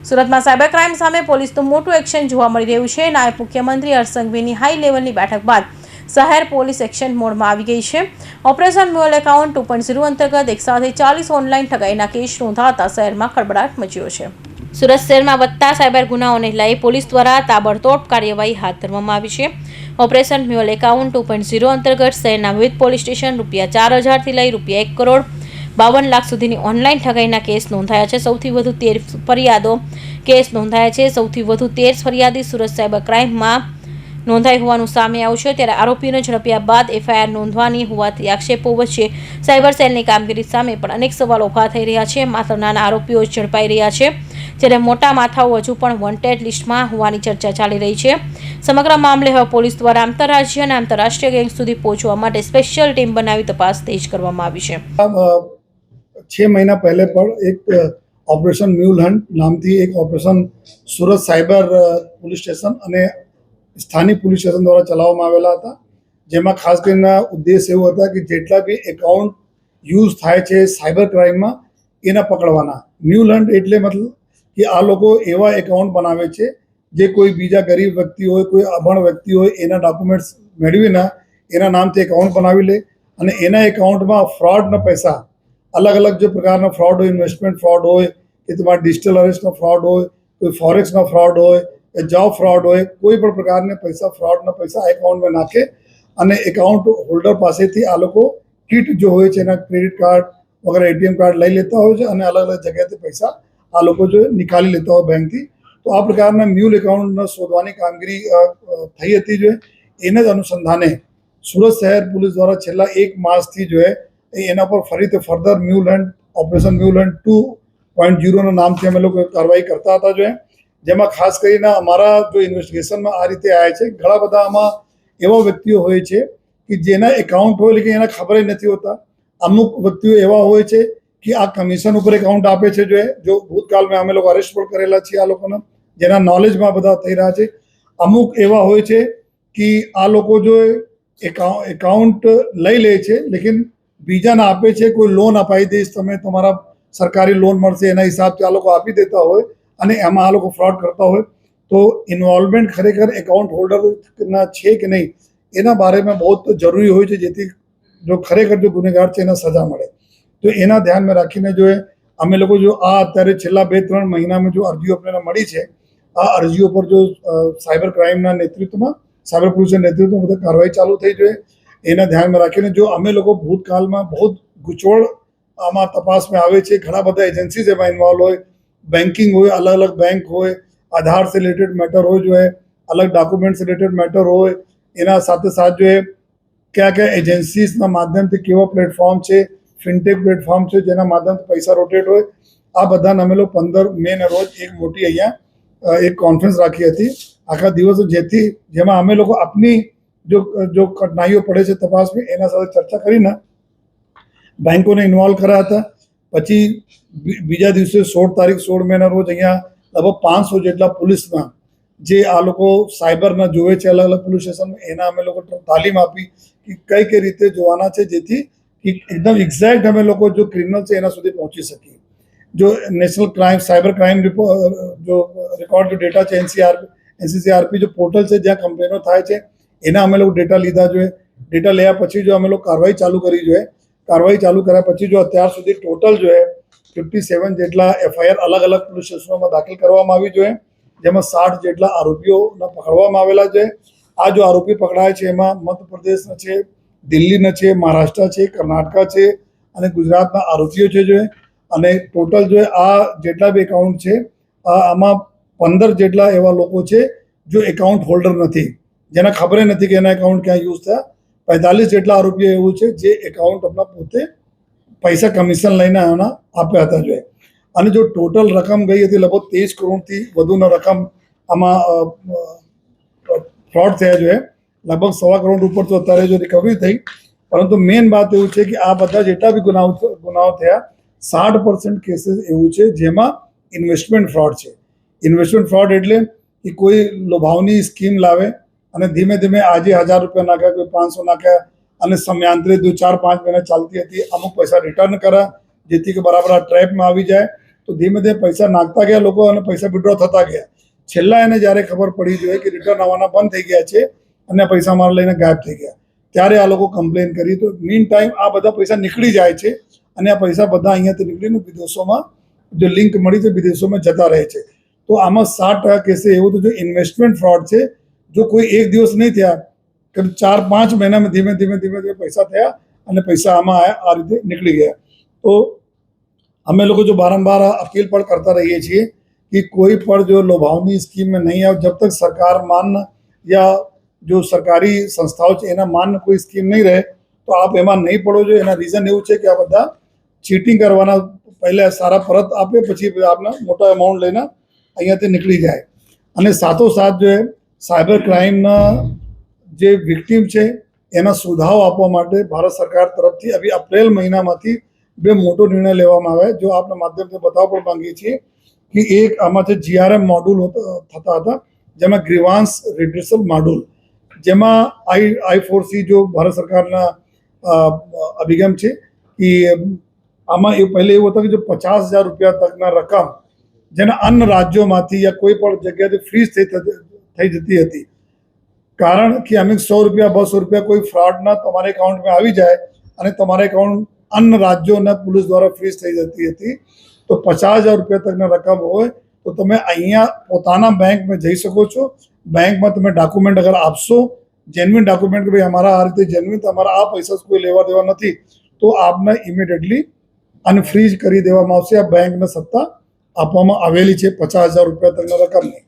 સુરતમાં cyber crime સામે પોલીસનું મોટું એક્શન જોવા મળી રહ્યું છે। નાયબ મુખ્યમંત્રી હર્ષ સંઘવીની હાઈ લેવલની બેઠક બાદ શહેર પોલીસ એક્શન મોડમાં આવી ગઈ છે। ઓપરેશન મ્યુલ એકાઉન્ટ 2.0 અંતર્ગત એક સાથે 40 ઓનલાઈન ઠગાઈના કેસ નોંધાતા શહેરમાં ખળબળાટ મચ્યો છે। સુરત શહેરમાં વધતા સાયબર ગુનાઓને લઈ પોલીસ દ્વારા તાબડતોબ કાર્યવાહી હાથ ધરવામાં આવી છે। ઓપરેશન મ્યુલ એકાઉન્ટ 2.0 અંતર્ગત શહેરના વિવિધ પોલીસ સ્ટેશન ₹4,000 થી લઈ ₹1 કરોડ 52 લાખ સુધીની ઓનલાઈન ઠગાઈના કેસ નોંધાયા છે। સૌથી વધુ 13 ફરિયાદો કેસ નોંધાયા છે। સૌથી વધુ 13 ફરિયાદી સુરત સાયબર ક્રાઇમમાં નોંધાઈ હોવાનું સામે આવ્યું છે। ત્યારે આરોપીઓને ઝડપ્યા બાદ એફઆઈઆર નોંધવાની હોવાથી આક્ષેપો વચ્ચે સાયબર સેલની કામગીરી સામે પણ અનેક સવાલો ઊભા થઈ રહ્યા છે। માત્ર નાના આરોપીઓ જ ઝડપાઈ રહ્યા છે, જ્યારે મોટા માથાઓ હજુ પણ વોન્ટેડ લિસ્ટમાં હોવાની ચર્ચા ચાલી રહી છે। સમગ્ર મામલે હવે પોલીસ દ્વારા આંતરરાજ્ય અને આંતરરાષ્ટ્રીય ગેંગ સુધી પહોંચવા માટે સ્પેશિયલ ટીમ બનાવી તપાસ તેજ કરવામાં આવી છે। 6 महीना पहले पर एक ऑपरेशन म्यूल हंट नामથી એક operation Surat cyber police station અને સ્થાનિક પોલીસ સ્ટેશન દ્વારા ચલાવવામાં આવેલા હતા, જેમાં ખાસ કરીને ઉદ્દેશ એવો હતા કે જેટલા બી એકાઉન્ટ યુઝ થાય છે સાયબર ક્રાઇમમાં એના પકડવાના। મ્યુલ હંટ એટલે મતલબ કે આ લોકો એવા એકાઉન્ટ બનાવે છે જે કોઈ બીજા ગરીબ વ્યક્તિ હોય, કોઈ અભણ વ્યક્તિ હોય, એના ડોક્યુમેન્ટ્સ મેળવીને એના નામથી એકાઉન્ટ બનાવી લે અને એના એકાઉન્ટમાં ફ્રોડના પૈસા अलग अलग जो प्रकार फ्रॉड हो, इन्वेस्टमेंट फ्रॉड हो कि तुम्हारा डिजिटल अरेस्ट फ्रॉड हो, कोई फॉरेक्स फ्रॉड हो, जॉब फ्रॉड हो, कोई पण प्रकार पैसा फ्रॉड पैसा अकाउंट में नाखे અને એકાઉન્ટ હોલ્ડર પાસેથી આ લોકો કિટ જો હોય છે એના ક્રેડિટ કાર્ડ વગેરે એટીએમ કાર્ડ લઈ લેતા હોય છે અને અલગ અલગ જગ્યાએથી પૈસા આ લોકો જો નિકાળી લેતા હોય બેંકથી। તો આ પ્રકારના મ્યુલ એકાઉન્ટ શોધવાની કામગીરી થઈ હતી। જો એને જ અનુસંધાને સુરત શહેર પોલીસ દ્વારા છેલ્લા 1 માસથી જો એના પર ફરીથી further mule hunt operation mule hunt 2.0ના નામથી અમે લોકો કાર્યવાહી કરતા હતા। જો જેમાં ખાસ કરીને અમારા જો ઇન્વેસ્ટિગેશનમાં આ રીતે આવ્યા છે, ઘણા બધા આમાં એવા વ્યક્તિઓ હોય છે કે જેના એકાઉન્ટ હોય લેકિન એને ખબર જ નથી હોતા। અમુક વ્યક્તિઓ એવા હોય છે કે આ કમિશન ઉપર એકાઉન્ટ આપે છે। જો ભૂતકાળમાં અમે લોકો અરેસ્ટ પણ કરેલા છીએ આ લોકોના, જેના નોલેજમાં બધા થઈ રહ્યા છે। અમુક એવા હોય છે કે આ લોકો જો એકાઉન્ટ લઈ લે છે લેકિન બીજાને આપે છે, કોઈ લોન અપાઈ દઈશ તમે, તમારા સરકારી લોન મળશે એના હિસાબથી આ લોકો આપી દેતા હોય અને એમાં આ લોકો ફ્રોડ કરતા હોય। તો ઇન્વોલ્વમેન્ટ ખરેખર એકાઉન્ટ હોલ્ડરના છે કે નહીં એના બારેમાં બહુ જરૂરી હોય છે, જેથી જો ખરેખર જો ગુનેગાર છે એને સજા મળે। તો એના ધ્યાનમાં રાખીને જો અમે લોકો જો આ અત્યારે છેલ્લા 2-3 મહિનામાં જો અરજીઓ આપણને મળી છે, આ અરજીઓ પર જો સાયબર ક્રાઇમના નેતૃત્વમાં સાયબર પોલીસના નેતૃત્વમાં બધા કાર્યવાહી ચાલુ થઈ જોઈએ। એના ધ્યાનમાં રાખીને જો અમે લોકો ભૂતકાળમાં બહુ ગૂંચવણ આમાં તપાસમાં આવે છે, ઘણા બધા એજન્સીઝ એમાં ઇન્વોલ્વ હોય, બેન્કિંગ હોય, અલગ અલગ બેંક હોય, આધાર સે રિલેટેડ મેટર હોય, જો અલગ ડોક્યુમેન્ટ સે રિલેટેડ મેટર હોય, એના સાથે સાથ જો કયા કયા એજન્સીઝના માધ્યમથી કેવા પ્લેટફોર્મ છે, ફિનટેક પ્લેટફોર્મ છે જેના માધ્યમથી પૈસા રોટેટ હોય, આ બધાને અમે લોકો 15 મેના રોજ એક મોટી અહીંયા એક કોન્ફરન્સ રાખી હતી આખા દિવસ, જેમાં અમે લોકો આપની जो कठिनाइयों पड़े છે તપાસમાં એના સાથે ચર્ચા કરીને બેંકોને ઇન્વોલ્વ કર્યા હતા। પછી બીજા દિવસે 16 મેના રોજ અહીંયા લગભગ 500 જેટલા પોલીસના જે આ લોકો સાયબરના જોવે છે અલગ અલગ પોલીસ સ્ટેશનમાં, એના અમે લોકો તાલીમ આપી કે કઈ રીતે જોવાના છે જેથી એકદમ એક્ઝેક્ટ અમે લોકો જો ક્રિમિનલ છે એના સુધી પહોંચી શકીએ। જો નેશનલ ક્રાઇમ સાયબર ક્રાઇમ જો રેકોર્ડ જો ડેટા છે એનસીસીઆરપી જો પોર્ટલ છે જ્યાં કમ્પ્લેનો થાય છે એના અમે લોકો ડેટા લીધા જોઈએ। ડેટા લેવા પછી જો અમે લોકો કાર્યવાહી ચાલુ કરી જોઈએ। કાર્યવાહી ચાલુ કર્યા પછી જો અત્યાર સુધી ટોટલ જો 57 જેટલા એફઆઈઆર અલગ અલગ પોલીસ સ્ટેશનોમાં દાખલ કરવામાં આવી જોઈએ, જેમાં 60 જેટલા આરોપીઓને પકડવામાં આવેલા છે। આ જો આરોપી પકડાય છે એમાં મધ્યપ્રદેશના છે, દિલ્હીના છે, મહારાષ્ટ્ર છે, કર્ણાટકા છે અને ગુજરાતના આરોપીઓ છે। જો અને ટોટલ જો આ જેટલા બી એકાઉન્ટ છે આમાં 15 જેટલા એવા લોકો છે જો એકાઉન્ટ હોલ્ડર નથી, જેને ખબર નથી કે એના એકાઉન્ટ ક્યાં યુઝ થયા। 45 જેટલા આરોપીઓ એવું છે જે એકાઉન્ટ આપણા પોતે પૈસા કમિશન લઈને એના આપ્યા હતા। જો અને જો ટોટલ રકમ ગઈ હતી લગભગ 23 કરોડથી વધુનો રકમ આમાં ફ્રોડ થયા। જો લગભગ 1.25 કરોડ ઉપર તો અત્યારે જો રિકવરી થઈ, પરંતુ મેઇન વાત એવું છે કે આ બધા જેટલા બી ગુનાઓ થયા 60% કેસીસ એવું છે જેમાં ઇન્વેસ્ટમેન્ટ ફ્રોડ છે। ઇન્વેસ્ટમેન્ટ ફ્રોડ એટલે કે કોઈ લોભાવની સ્કીમ લાવે અને ધીમે ધીમે આજે 1000 રૂપિયા નાખ્યા, કોઈ 500 નાખ્યા અને સમયાંતરે 4-5 મહિના ચાલતી હતી, અમુક પૈસા રિટર્ન કર્યા જેથી કે બરાબર આ ટ્રેપમાં આવી જાય। તો તો ધીમે ધીમે પૈસા નાખતા ગયા લોકો અને પૈસા વિડ્રો થતા ગયા. છેલ્લા એને જ્યારે ખબર પડી જોઈએ કે રિટર્ન આવવાના બંધ થઈ ગયા છે અને પૈસા મારા લઈને ગાયબ થઈ ગયા, ત્યારે આ લોકો કમ્પ્લેન કરી. તો મીન ટાઈમ આ બધા પૈસા નીકળી જાય છે અને આ પૈસા બધા અહીંયાથી નીકળીને વિદેશોમાં જો લિંક મળી છે વિદેશોમાં જતા રહે છે. તો આમાં 60% કેસે એવું તો જો ઇન્વેસ્ટમેન્ટ ફ્રોડ છે, જો કોઈ એક દિવસ નહીં થયા, 4-5 મહિનામાં ધીમે ધીમે પૈસા થયા અને પૈસા આમાં આયા, આ રીતે નીકળી ગયા. તો અમે લોકો જો बारंबार अपील પણ કરતા રહીએ છીએ कि कोई पर जो लोभावनी स्कीम में नहीं है, जब तक सरकार मान्य या जो सरकारी संस्थाओं છે એના માન્ય કોઈ સ્કીમ નહીં રહે તો આપ એમાં નહીં પડો. જો એના રીઝન એવું છે કે આ બધા ચીટિંગ કરવાના, પહેલાં સારા પરત આપે પછી આપને મોટા અમાઉન્ટ લઈને અહીંયાથી નીકળી જાય. અને સાથોસાથ જો સાયબર ક્રાઇમના જે વિક્ટીમ છે એના સુધારો આપવા માટે ભારત સરકાર તરફથી અભી એપ્રિલ મહિનામાંથી 2 મોટો નિર્ણય લેવામાં આવ્યા. જો આપના માધ્યમથી બતાવવા પણ માંગીએ છીએ कि एक આમાંથી GRM મોડ્યુલ થતા હતા, જેમાં ગ્રીવાન્સ રિડ્રેસલ મોડ્યુલ, જેમાં I4C જો ભારત સરકારના અભિગમ છે કે આમાં એ પહેલે એવું હતું કે જો 50,000 રૂપિયા તકના રકમ જેના અન્ય રાજ્યોમાંથી યા કોઈ પણ જગ્યાથી ફ્રીઝ થઈ જતી હતી, કારણ કે અમે 100 રૂપિયા 200 રૂપિયા કોઈ ફ્રોડના તમારા એકાઉન્ટમાં આવી જાય અને તમારા એકાઉન્ટ અન્ય રાજ્યોના પોલીસ દ્વારા ફ્રીઝ થઈ જતી હતી. તો 50,000 રૂપિયા તકના રકમ હોય તો તમે અહીંયા પોતાના બેંકમાં જઈ શકો છો. બેંકમાં તમે ડોક્યુમેન્ટ અગર આપશો, જેન્યુઇન ડોક્યુમેન્ટ કે ભાઈ અમારા આ રીતે જેન્યુઇન તમારા આ પૈસા કોઈ લેવા દેવા નથી, તો આપને ઇમિડિયેટલી અનફ્રીઝ કરી દેવામાં આવશે. આ બેંકને સત્તા આપવામાં આવેલી છે 50,000 રૂપિયા તકના રકમની.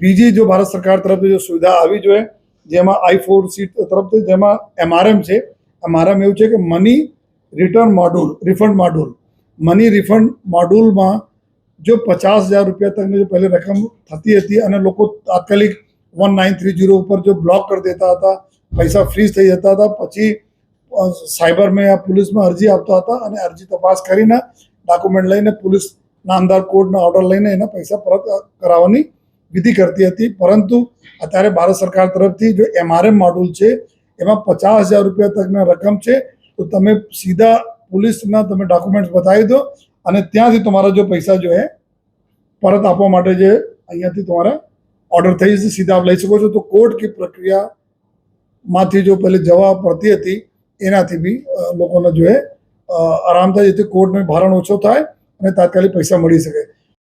બીજી જો ભારત સરકાર તરફથી જો સુવિધા આવી જોઈએ, જેમાં I4C તરફથી, જેમાં MRM છે. MRM એવું છે કે money return module, refund module. Money refund મોડ્યુલમાં જો 50,000 રૂપિયા તકની જો પહેલે રકમ થતી હતી અને લોકો તાત્કાલિક 1930 ઉપર જો બ્લોક કરી દેતા હતા, પૈસા ફ્રીઝ થઈ જતા હતા, પછી સાયબરમાં યા પોલીસમાં અરજી આપતા હતા અને અરજી તપાસ કરીને ડોક્યુમેન્ટ લઈને પોલીસ નામદાર કોર્ટના ઓર્ડર લઈને એના પૈસા પરત કરાવવાની વિધિ કરતી હતી. પરંતુ અત્યારે ભારત સરકાર તરફથી જો MRM મોડ્યુલ છે એમાં 50,000 રૂપિયા તકના રકમ છે, તો તમે સીધા પોલીસના તમે ડોક્યુમેન્ટ્સ બતાવી દો અને ત્યાંથી તમારા જો પૈસા જો હે પરત આપવા માટે જે અહીંયાથી તમારા ઓર્ડર થઈ જશે, સીધા આપ લઈ શકો છો. તો કોર્ટ કી પ્રક્રિયામાંથી જો પહેલે જવા પડતી હતી એનાથી બી લોકોને જો હે આરામ થાય, જેથી કોર્ટને ભારણ ઓછો થાય અને તાત્કાલિક પૈસા મળી શકે.